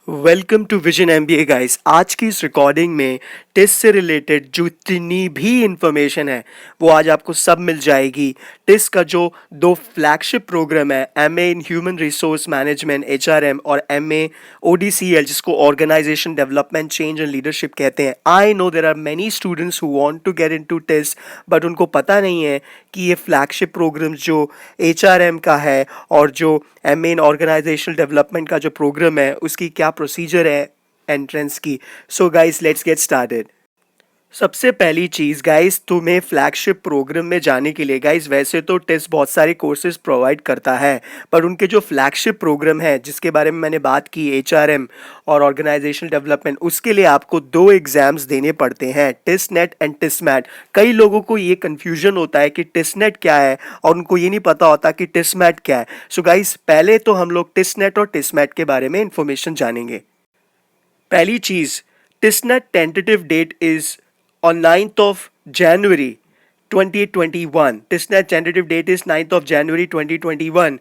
Welcome to Vision MBA guys. आज की इस रिकॉर्डिंग में टेस्ट से रिलेटेड जितनी भी इंफॉर्मेशन है वो आज आपको सब मिल जाएगी। टेस्ट का जो दो फ्लैगशिप प्रोग्राम है, MA in human resource management HRM और एमए ओडीसीएल, जिसको organisation development change and leadership कहते हैं। I know there are many students who want to get into TISS, but उनको पता नहीं है कि ये फ्लैगशिप प्रोग्राम जो एचआरएम का है और जो एमए इन ऑर्गेनाइजेशनल डेवलपमेंट का जो प्रोग्राम है उसकी क्या प्रोसीजर है एंट्रेंस की। So guys let's get started. सबसे पहली चीज़ गाइस, तुम्हें फ्लैगशिप प्रोग्राम में जाने के लिए गाइस, वैसे तो टेस्ट बहुत सारे कोर्सेज प्रोवाइड करता है, पर उनके जो फ्लैगशिप प्रोग्राम है जिसके बारे में मैंने बात की, एचआरएम और ऑर्गेनाइजेशनल डेवलपमेंट, उसके लिए आपको दो एग्जाम्स देने पड़ते हैं, TISS net and test MAT. कई लोगों को ये कन्फ्यूजन होता है कि टेस्ट नेट क्या है और उनको ये नहीं पता होता कि टेस्ट मैट क्या है। सो गाइस पहले तो हम लोग टेस्ट नेट और टेस्ट मैट के बारे में इंफॉर्मेशन जानेंगे। पहली चीज़, test net tentative date is on 9th of January 2021। Test net tentative date is 9th of January 2021।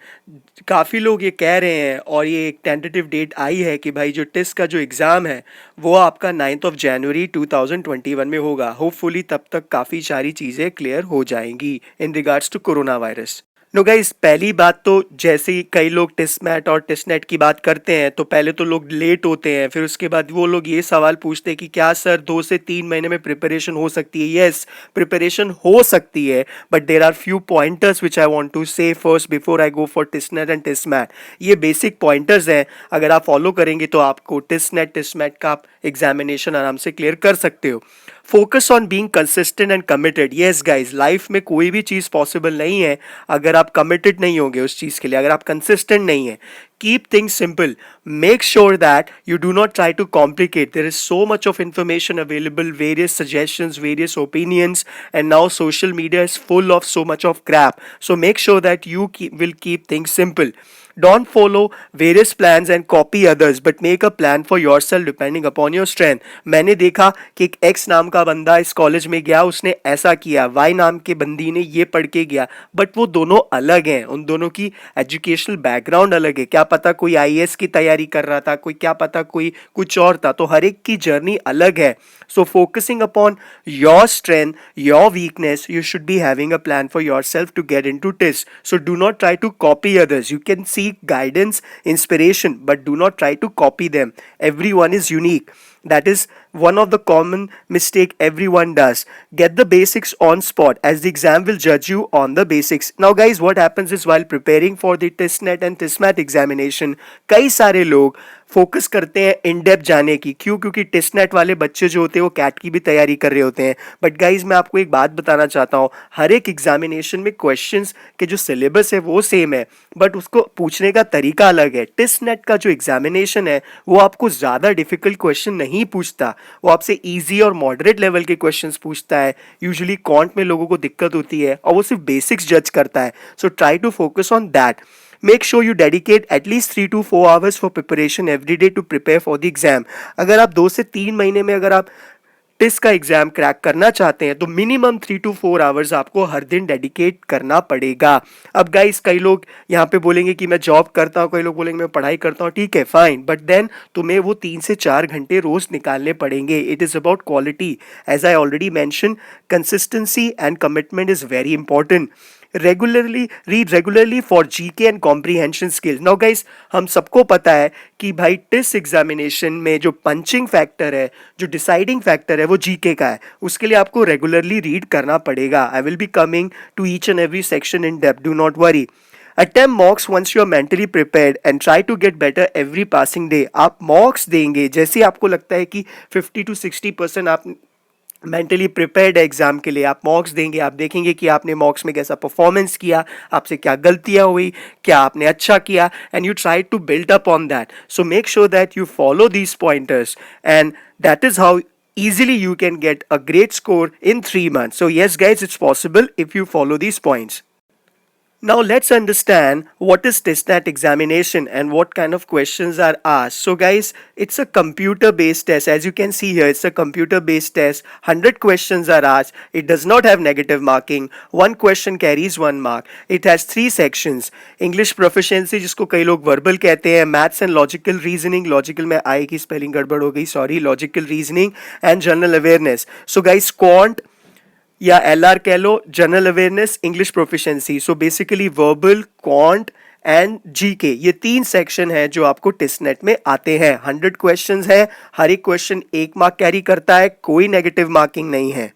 काफ़ी लोग ये कह रहे हैं और ये एक टेंटेटिव डेट आई है कि भाई जो टेस्ट का जो एग्ज़ाम है वो आपका 9th of January 2021 में होगा। होपफुली तब तक काफ़ी सारी चीज़ें क्लियर हो जाएंगी in regards to corona virus. No guys, पहली बात तो जैसे ही कई लोग टेस्ट मैट और टेस्ट नेट की बात करते हैं तो पहले तो लोग लेट होते हैं, फिर उसके बाद वो लोग ये सवाल पूछते हैं कि क्या सर 2 से 3 महीने में प्रिपरेशन हो सकती है। यस, प्रिपरेशन हो सकती है, but there are few pointers which I want to say first before I go for test net and test mat. ये बेसिक पॉइंटर्स हैं, अगर आप फॉलो करेंगे तो आपको टेस्ट नेट टेस्ट मैट का एग्जामिनेशन आराम से क्लियर कर सकते हो। Focus on being consistent and committed. Yes guys, life में कोई भी चीज़ पॉसिबल नहीं है अगर आप कमिटेड नहीं होंगे उस चीज़ के लिए, अगर आप कंसिस्टेंट नहीं है। Keep things simple. Make sure that you do not try to complicate. There is so much of information available, various suggestions, various opinions, and now social media is full of so much of crap. So make sure that you will keep things simple. Don't follow various plans and copy others, but make a plan for yourself depending upon your strength. मैंने देखा कि एक X नाम का बंदा इस college में गया, उसने ऐसा किया, Y नाम के बंदी ने ये पढ़ के गया, बट वो दोनों अलग हैं, उन दोनों की एजुकेशनल बैकग्राउंड अलग है। क्या पता कोई आईएएस की तैयारी कर रहा था, कोई क्या पता कोई कुछ और था, तो हर एक की जर्नी अलग है। So focusing upon your strength, your weakness, you should be having a plan for yourself to get into test. So do not try to copy others. You can seek guidance, inspiration, but do not try to copy them. Everyone is unique. That is one of the common mistake everyone does. Get the basics on spot as the exam will judge you on the basics. Now guys, what happens is while preparing for the test net and test math examination, कई सारे लोग focus करते हैं in depth जाने की। क्यों? क्योंकि test net वाले बच्चे जो होते हैं वो कैट की भी तैयारी कर रहे होते हैं। बट गाइज मैं आपको एक बात बताना चाहता हूँ, हर एक एग्जामिनेशन में क्वेश्चंस के जो सिलेबस है वो सेम है, बट उसको पूछने का तरीका अलग है। टेस्ट नेट का जो एग्जामिनेशन है वो आपको ज़्यादा डिफिकल्ट क्वेश्चन नहीं पूछता, वो आपसे ईजी और मॉडरेट लेवल के क्वेश्चन पूछता है। यूजुअली कॉन्ट में लोगों को दिक्कत होती है और वो सिर्फ बेसिक्स जज करता है। So try to focus on that. Make sure you dedicate at least 3 to 4 hours for preparation every day to prepare for the exam. अगर आप 2 से 3 महीने में अगर आप टेस्ट का एग्जाम क्रैक करना चाहते हैं तो मिनिमम 3 to 4 आवर्स आपको हर दिन डेडिकेट करना पड़ेगा। अब गाइस कई लोग यहाँ पे बोलेंगे कि मैं जॉब करता हूँ, कई लोग बोलेंगे मैं पढ़ाई करता हूँ, ठीक है फाइन, बट देन तुम्हें वो 3 से 4 घंटे रोज निकालने पड़ेंगे। It is about quality. As I already mention, consistency and commitment is very important. read regularly for GK and comprehension skills. Now guys, हम सबको पता है कि भाई टेस्ट एग्जामिनेशन में जो पंचिंग फैक्टर है, जो डिसाइडिंग फैक्टर है वो जीके का है। उसके लिए आपको रेगुलरली रीड करना पड़ेगा। I will be coming to each and every section in depth, do not worry. Attempt mocks once you are mentally prepared and try to get better every passing day. आप मॉक्स देंगे जैसे आपको लगता है कि 50 to 60% आप मेंटली प्रिपेयर्ड है exam के लिए, आप मॉक्स देंगे, आप देखेंगे कि आपने मॉक्स में कैसा परफॉर्मेंस किया, आपसे क्या गलतियां हुई, क्या आपने अच्छा किया, and you try to build up on that. So make sure that you follow these pointers and that is how easily you can get a great score in 3 months. So yes guys, it's possible if you follow these points. Now let's understand what is TestNet examination and what kind of questions are asked. So guys, it's a computer based test. As you can see here, it's a computer based test. 100 questions are asked. It does not have negative marking. One question carries 1 mark. It has 3 sections. English proficiency जिसको कई लोग verbal कहते हैं, maths and logical reasoning. Logical में आई की spelling गड़बड़ हो गई, sorry. Logical reasoning and general awareness. So guys, quant या LR कह लो, general awareness, English proficiency. So basically verbal, quant and GK, ये 3 सेक्शन है जो आपको टेस्टनेट में आते हैं. 100 क्वेश्चंस है, हर एक क्वेश्चन 1 मार्क कैरी करता है, कोई नेगेटिव मार्किंग नहीं है.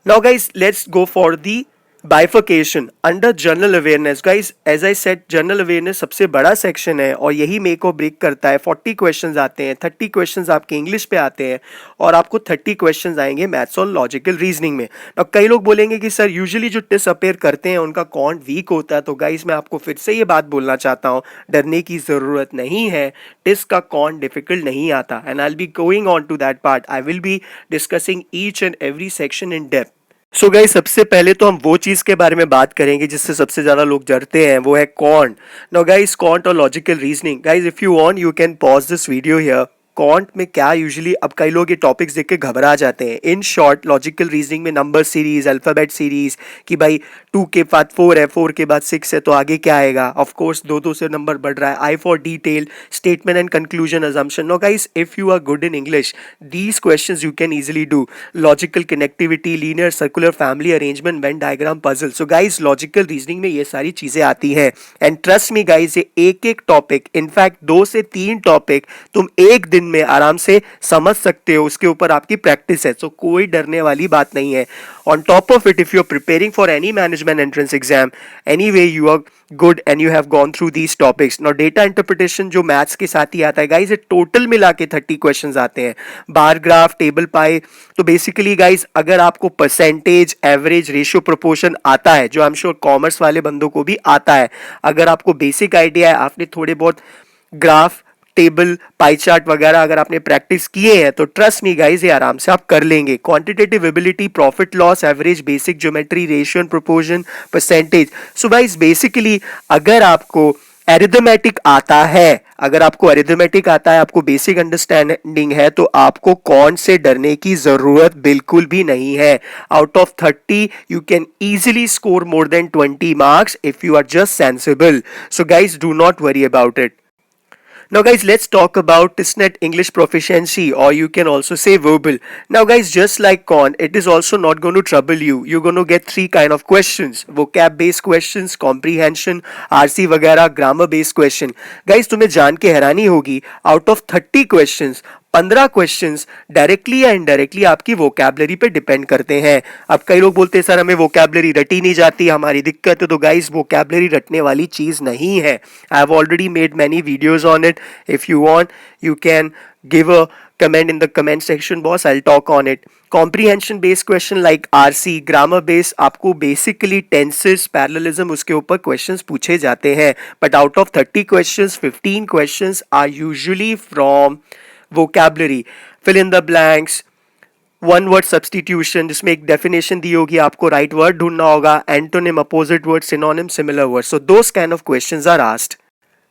Now guys, let's go for the bifurcation under general awareness. Guys, as I said, general awareness सबसे बड़ा सेक्शन है और यही मेक और ब्रेक करता है. 40 क्वेश्चंस आते हैं, 30 क्वेश्चंस आपके इंग्लिश पे आते हैं और आपको 30 क्वेश्चंस आएंगे मैथ्स और लॉजिकल रीजनिंग में. अब कई लोग बोलेंगे कि सर यूजुअली जो टेस्ट अपेयर करते हैं उनका कॉन्ट वीक होता है. तो गाइस, मैं आपको फिर से ये बात बोलना चाहता हूँ, डरने की ज़रूरत नहीं है. टेस्ट का कॉन्ट डिफिकल्ट नहीं आता. And I will be going on to that part. I will be discussing each and every section in depth. So guys, सबसे पहले तो हम वो चीज के बारे में बात करेंगे जिससे सबसे ज्यादा लोग डरते हैं, वो है कॉन्ट. नाउ गाइस, कॉन्ट और logical reasoning. Guys, if you want you can pause this video here. Can't में क्या यूजुअली, अब कई लोग ये टॉपिक्स देख के घबरा जाते हैं. इन शॉर्ट, लॉजिकल रीजनिंग में नंबर सीरीज, अल्फाबेट सीरीज, कि भाई 2 के बाद 4 है, 4 के बाद 6 है, तो आगे क्या आएगा. ऑफ कोर्स 2 से नंबर बढ़ रहा है. Eye for detail, statement and conclusion, assumption. No guys, if you are good in English, these questions you can easily do. Logical connectivity, linear circular family arrangement, Venn diagram, puzzle. So guys, logical reasoning में ये सारी चीजें आती हैं. And trust me guys, ये एक एक topic, in fact 2 से 3 टॉपिक तुम एक दिन में आराम से समझ सकते हो. उसके ऊपर आपकी प्रैक्टिस है, तो कोई डरने वाली बात नहीं है. On top of it, if you are preparing for any management entrance exam, anyway you are good and you have gone through these topics. Now data interpretation जो मैथ्स के साथ ही आता है गाइस, ये टोटल मिला के 30 क्वेश्चंस आते हैं. बार ग्राफ, टेबल पाई. तो बेसिकली गाइस, अगर आपको परसेंटेज, एवरेज, रेशियो, प्रोपोर्शन आता है, जो आई एम श्योर कॉमर्स वाले बंदों को भी आता है, अगर आपको बेसिक आइडिया है, आपने थोड़े बहुत ग्राफ, टेबल, पाई चार्ट वगैरह अगर आपने प्रैक्टिस किए हैं, तो ट्रस्ट मी गाइस, ये आराम से आप कर लेंगे. Quantitative ability, profit loss, average, basic geometry, ratio and proportion, percentage. So guys, basically अगर आपको अरिथमेटिक आता है, अगर आपको अरिथमेटिक आता है, आपको बेसिक अंडरस्टैंडिंग है, तो आपको कौन से डरने की जरूरत बिल्कुल भी नहीं है. Out of 30 you can easily score more than 20 marks if you are just sensible. So guys, do not worry about it. Now guys, let's talk about TestNet English proficiency, or you can also say verbal. Now guys, just like Con, it is also not going to trouble you. You're going to get 3 kind of questions: vocab based questions, comprehension, RC वगैरह, grammar based question. Guys, तुम्हें जान के हैरानी होगी, out of 30 questions, 15 questions directly या indirectly आपकी vocabulary पे depend करते हैं. अब कई लोग बोलते हैं सर हमें वोकैबलरी रटी नहीं जाती, हमारी दिक्कत है. तो गाइस, वोकैबलरी रटने वाली चीज नहीं है. आई have already made many videos on it. If you want you can give a comment in the comment section boss, I'll talk on it. Comprehension based question like RC, grammar based, आपको basically tenses, parallelism, उसके ऊपर questions पूछे जाते हैं. But out of 30 questions, 15 questions are usually from vocabulary. Fill in the blanks, one word substitution, जिसमें एक definition दी होगी, आपको राइट वर्ड ढूंढना होगा, antonym, opposite word, synonym, similar word. So those kind of questions are asked.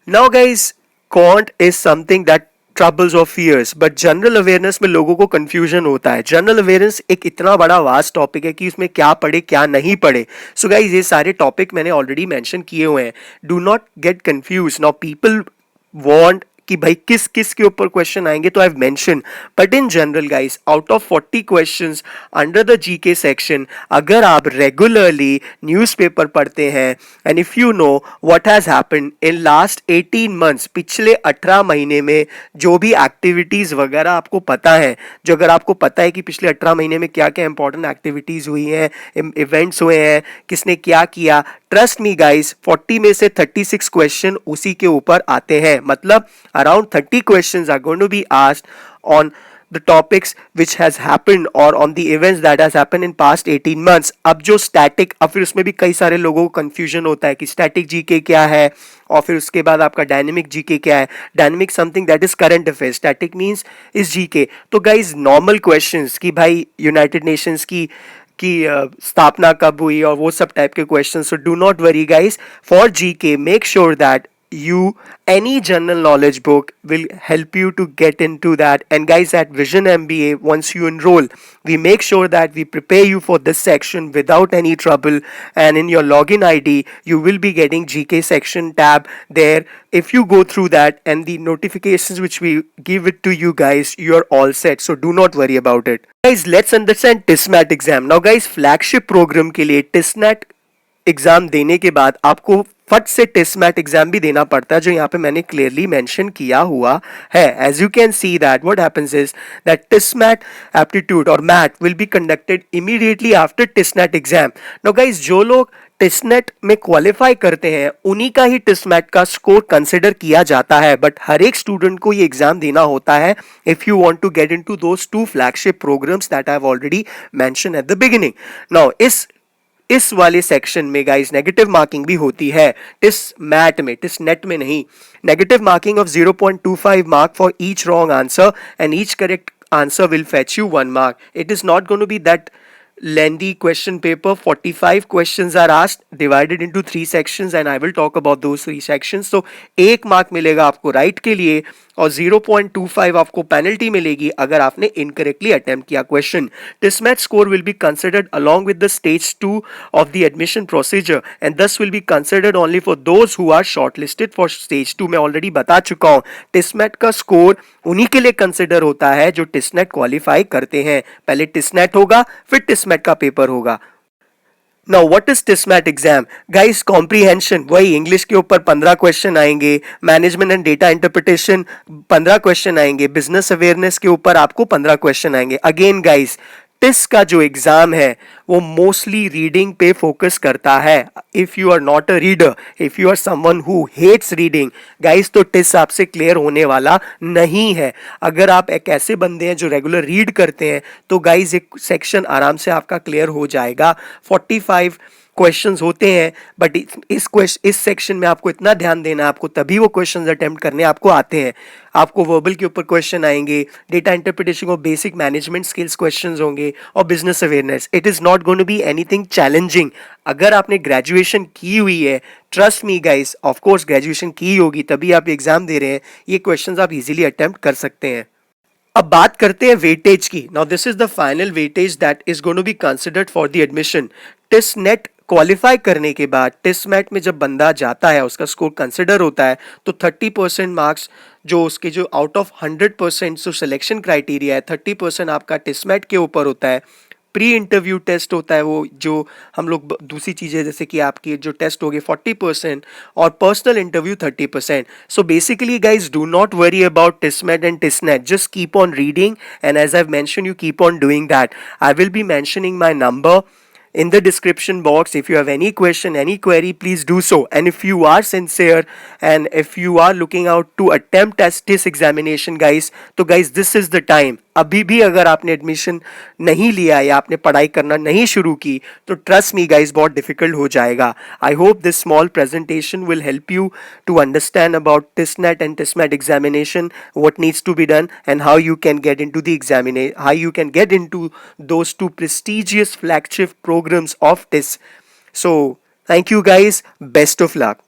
Now guys, quant is something that troubles और fears, but general awareness में लोगों को कंफ्यूजन होता है. जनरल अवेयरनेस एक इतना बड़ा वास्ट टॉपिक है कि उसमें क्या पढ़े क्या नहीं पढ़े. सो गाइस, ये सारे टॉपिक मैंने ऑलरेडी मेंशन किए हुए हैं. Do not get confuse. Now people want कि भाई किस किस के ऊपर क्वेश्चन आएंगे, तो I have mention. But in general guys, out of 40 questions under the GK section, अगर आप रेगुलरली न्यूज़पेपर पढ़ते हैं, and if you know what has happened in last 18 months, पिछले 18 महीने में जो भी एक्टिविटीज वगैरह आपको पता है, जो अगर आपको पता है कि पिछले 18 महीने में क्या क्या इंपॉर्टेंट एक्टिविटीज हुई हैं, इवेंट्स हुए हैं, किसने क्या किया, ट्रस्ट मी गाइस, 40 में से 36 क्वेश्चन उसी के ऊपर आते हैं. मतलब around 30 questions are going to be asked on the topics which has happened or on the events that has happened in past 18 months. अब जो static, अब फिर उसमें भी कई सारे लोगों को confusion होता है कि static GK क्या है, और फिर उसके बाद आपका डायनेमिक जीके क्या है. Dynamic something that is current affairs, static means is GK. तो गाइज, नॉर्मल क्वेश्चंस कि भाई यूनाइटेड नेशंस की कि स्थापना कब हुई और वो सब टाइप के question. So do not worry guys, for GK make sure that you any general knowledge book will help you to get into that. And guys, at Vision MBA, once you enroll, we make sure that we prepare you for this section without any trouble, and in your login ID you will be getting GK section tab there. If you go through that and the notifications which we give it to you guys, you're all set, so do not worry about it. Guys, let's understand TISMAT exam now. Guys, flagship program के लिए TISMAT exam देने के बाद आपको फट से टेस्टमैट exam भी देना पड़ता है, जो यहाँ पे मैंने क्लियरली मेंशन किया हुआ है. As you can see that what happens is that TISSMAT aptitude और MAT will be conducted immediately after TISSMAT exam. Now guys, जो लोग टेस्टनेट में क्वालिफाई करते हैं उन्हीं का ही टेस्टमैट का स्कोर कंसिडर किया जाता है, बट हर एक स्टूडेंट को ये एग्जाम देना होता है if you want to get into those two flagship programmes that I have already mention at the beginning. Now इस वाले सेक्शन में गाइस नेगेटिव मार्किंग भी होती है. टेस्टमैट में, टेस्टनेट में नहीं. Negative marking of 0.25 mark for each wrong answer and each correct answer will fetch you 1 mark. It is not going to be that lengthy question paper. 45 questions are asked, divided into 3 sections, and I will talk about those 3 sections. So 1 mark मिलेगा आपको right के लिए और 0.25 आपको penalty मिलेगी अगर आपने incorrectly attempt किया question. TISSMAT score will be considered along with the stage 2 of the admission procedure and thus will be considered only for those who are shortlisted for stage 2. मैं already बता चुका हूँ, टेस्टमैट का score उन्हीं के लिए consider होता है जो टेस्टनेट क्वालिफाई करते हैं. पहले टेस्टनेट होगा, फिर टेस्टमैट का पेपर होगा. Now what is TISMAT exam? Guys, comprehension वही इंग्लिश के ऊपर 15 क्वेश्चन आएंगे, management and data interpretation 15 question आएंगे, बिजनेस अवेयरनेस के ऊपर आपको 15 क्वेश्चन आएंगे. अगेन गाइस, टिस का जो एग्जाम है वो मोस्टली रीडिंग पे फोकस करता है. If you are not a reader, if you are someone who hates reading guys, तो टिस आपसे क्लियर होने वाला नहीं है. अगर आप एक ऐसे बंदे हैं जो रेगुलर रीड करते हैं तो गाइस एक सेक्शन आराम से आपका क्लियर हो जाएगा. 45 क्वेश्चंस होते हैं, बट इस सेक्शन में आपको इतना ध्यान देना है, आपको तभी वो क्वेश्चंस अटेम्प्ट करने आपको आते हैं. आपको वर्बल के ऊपर क्वेश्चन आएंगे, डेटा इंटरप्रिटेशन और बेसिक मैनेजमेंट स्किल्स क्वेश्चंस होंगे और business awareness. It is not going to be anything challenging. अगर आपने ग्रेजुएशन की हुई है, trust me guys, of course graduation की होगी तभी आप एग्जाम दे रहे हैं, ये क्वेश्चंस आप इजीली अटेम्प्ट कर सकते हैं. अब बात करते हैं वेटेज की. Now this is the final weightage that is going to be considered for the admission. TISS NET qualify करने के बाद टेस्टमैट में जब बंदा जाता है, उसका स्कोर कंसिडर होता है, तो 30% मार्क्स जो उसके जो आउट ऑफ 100% जो सिलेक्शन क्राइटेरिया है, 30% आपका टेस्टमैट के ऊपर होता है. प्री इंटरव्यू टेस्ट होता है, वो जो हम लोग दूसरी चीज़ें जैसे कि आपकी जो टेस्ट हो गए 40% और personal interview 30%. So basically guys, do not worry about TISSMAT and TISSNET. Just keep on reading and as I mention you keep on doing that. I will be mentioning my number in the description box. If you have any question, any query, please do so. And if you are sincere and if you are looking out to attempt as this examination guys, तो guys this is the time. अभी भी अगर आपने admission नहीं लिया या आपने पढ़ाई करना नहीं शुरू की तो ट्रस्ट मी गाइस बहुत डिफिकल्ट हो जाएगा. I hope this small presentation will help you to understand about TISSNET and TISSMAT examination, what needs to be done and how you can get into the examination, how you can get into those two prestigious flagship programs of TIS. So thank you guys, best of luck.